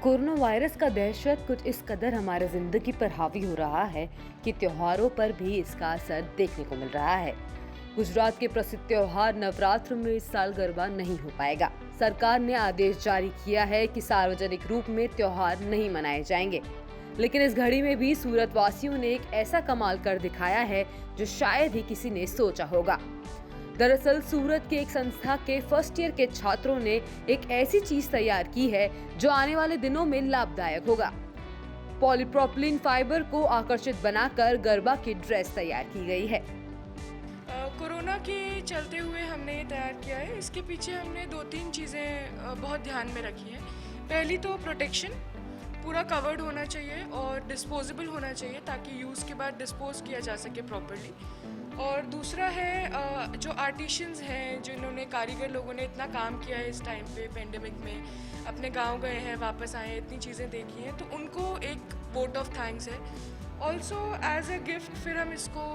Corona virus का दहशत कुछ इस कदर हमारे जिंदगी पर हावी हो रहा है कि त्योहारों पर भी इसका असर देखने को मिल रहा है। गुजरात के प्रसिद्ध त्योहार नवरात्र में इस साल गरबा नहीं हो पाएगा। सरकार ने आदेश जारी किया है कि सार्वजनिक रूप में त्योहार नहीं मनाए जाएंगे। लेकिन इस घड़ी में भी सूरत वासियों ने एक ऐसा कमाल कर दिखाया है जो शायद ही किसी ने सोचा होगा। दरअसल सूरत के एक संस्था के फर्स्ट ईयर के छात्रों ने एक ऐसी चीज तैयार की है जो आने वाले दिनों में लाभदायक होगा। पॉलीप्रोपिलीन फाइबर को आकर्षित बनाकर गरबा की ड्रेस तैयार की गई है। कोरोना के चलते हुए हमने ये तैयार किया है। इसके पीछे हमने 2-3 चीज़ें बहुत ध्यान में रखी हैं। पहली तो प्रोटेक्शन, पूरा कवर्ड होना चाहिए और डिस्पोजेबल होना चाहिए ताकि यूज़ के बाद डिस्पोज किया जा सके प्रॉपर्ली। और दूसरा है जो आर्टिशियंस हैं, जिन्होंने कारीगर लोगों ने इतना काम किया है इस टाइम पे पेंडेमिक में, अपने गांव गए हैं, वापस आए हैं, इतनी चीज़ें देखी हैं, तो उनको एक वोट ऑफ थैंक्स है। ऑल्सो एज अ गिफ्ट फिर हम इसको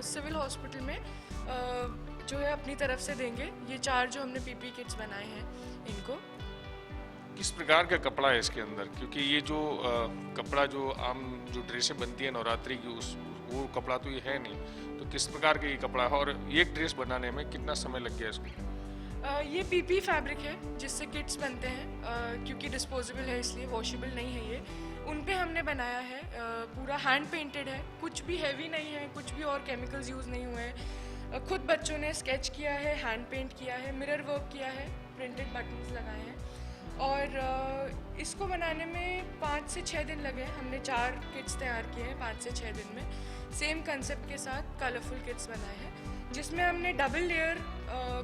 सिविल हॉस्पिटल में जो है अपनी तरफ से देंगे। ये 4 जो हमने पीपी किट्स बनाए हैं इनको। किस प्रकार का कपड़ा है इसके अंदर, क्योंकि ये जो कपड़ा जो आम जो ड्रेसें बनती है नवरात्रि की वो कपड़ा तो ये है नहीं, तो किस प्रकार का ये कपड़ा है और ये ड्रेस बनाने में कितना समय लग गया इसको? ये पीपी फैब्रिक है जिससे किट्स बनते हैं, क्योंकि डिस्पोजेबल है इसलिए वॉशेबल नहीं है ये। उन पे हमने बनाया है, पूरा हैंड पेंटेड है, कुछ भी हैवी नहीं है, कुछ भी और केमिकल्स यूज़ नहीं हुए हैं। खुद बच्चों ने स्केच किया है, हैंड पेंट किया है, मिरर वर्क किया है, प्रिंटेड बटन्स लगाए हैं। और इसको बनाने में 5 से 6 दिन लगे। हमने 4 किट्स तैयार किए हैं 5 से 6 दिन में, सेम कंसेप्ट के साथ कलरफुल किट्स बनाए हैं, जिसमें हमने डबल लेयर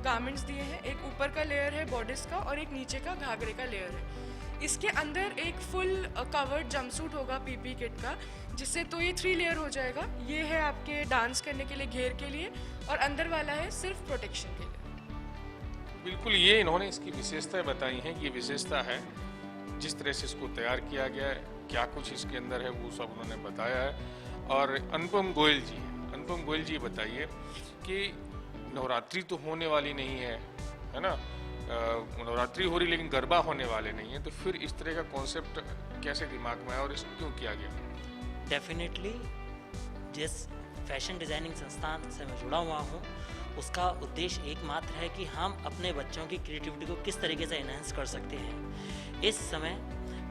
गारमेंट्स दिए हैं। एक ऊपर का लेयर है बॉडिस का और एक नीचे का घाघरे का लेयर है। इसके अंदर एक फुल कवर्ड जंपसूट होगा पीपी किट का, जिससे तो ये 3 लेयर हो जाएगा। ये है आपके डांस करने के लिए घेर के लिए, और अंदर वाला है सिर्फ प्रोटेक्शन के लिए। बिल्कुल, ये इन्होंने इसकी विशेषताएं बताई हैं कि ये विशेषता है, जिस तरह से इसको तैयार किया गया है, क्या कुछ इसके अंदर है, वो सब उन्होंने बताया है। और अनुपम गोयल जी बताइए कि नवरात्रि तो होने वाली नहीं है ना, नवरात्रि हो रही लेकिन गरबा होने वाले नहीं है, तो फिर इस तरह का कॉन्सेप्ट कैसे दिमाग में आया और इसको क्यों किया गया? डेफिनेटली जिस फैशन डिज़ाइनिंग संस्थान से मैं जुड़ा हुआ हूँ, उसका उद्देश्य एकमात्र है कि हम अपने बच्चों की क्रिएटिविटी को किस तरीके से एनहांस कर सकते हैं। इस समय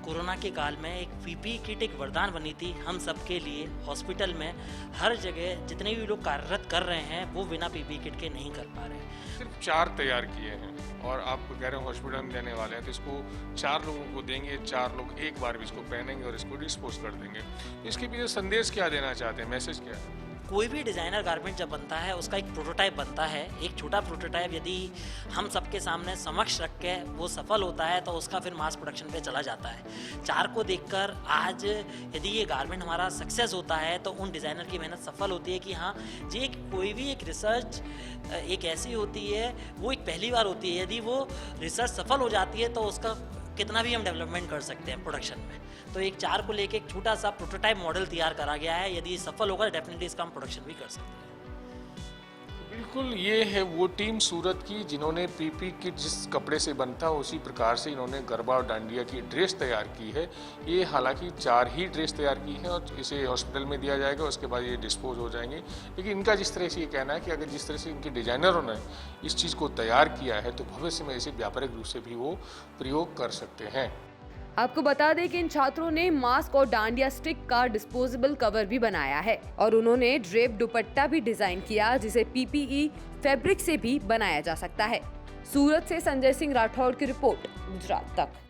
कोरोना के काल में एक पीपी किट एक वरदान बनी थी हम सब के लिए। हॉस्पिटल में हर जगह जितने भी लोग कार्यरत कर रहे हैं वो बिना पीपी किट के नहीं कर पा रहे। सिर्फ 4 तैयार किए हैं और आप कह रहे हैं हॉस्पिटल में देने वाले हैं, तो इसको 4 लोगों को देंगे, 4 लोग एक बार भी इसको पहनेंगे और इसको डिस्पोज कर देंगे। इसके पीछे संदेश क्या देना चाहते हैं, मैसेज क्या है? कोई भी डिज़ाइनर गारमेंट जब बनता है उसका एक प्रोटोटाइप बनता है। एक छोटा प्रोटोटाइप यदि हम सबके सामने समक्ष रख के वो सफल होता है तो उसका फिर मास प्रोडक्शन पे चला जाता है। 4 को देखकर आज यदि ये गारमेंट हमारा सक्सेस होता है तो उन डिज़ाइनर की मेहनत सफल होती है कि हाँ जी, कोई भी एक रिसर्च एक ऐसी होती है, वो एक पहली बार होती है। यदि वो रिसर्च सफल हो जाती है तो उसका कितना भी हम डेवलपमेंट कर सकते हैं प्रोडक्शन में। तो एक 4 को लेके एक छोटा सा प्रोटोटाइप मॉडल तैयार करा गया है। यदि सफल होगा डेफिनेटली इसका हम प्रोडक्शन भी कर सकते हैं। बिल्कुल, ये है वो टीम सूरत की जिन्होंने पीपी किट जिस कपड़े से बनता है उसी प्रकार से इन्होंने गरबा और डांडिया की ड्रेस तैयार की है। ये हालांकि 4 ही ड्रेस तैयार की है और इसे हॉस्पिटल में दिया जाएगा, उसके बाद ये डिस्पोज हो जाएंगे। लेकिन इनका जिस तरह से ये कहना है कि अगर जिस तरह से इनके डिजाइनरों ने इस चीज़ को तैयार किया है तो भविष्य में इसे व्यापारिक रूप से भी वो प्रयोग कर सकते हैं। आपको बता दें कि इन छात्रों ने मास्क और डांडिया स्टिक का डिस्पोजेबल कवर भी बनाया है और उन्होंने ड्रेप दुपट्टा भी डिजाइन किया, जिसे पीपीई फैब्रिक से भी बनाया जा सकता है। सूरत से संजय सिंह राठौड़ की रिपोर्ट, गुजरात तक।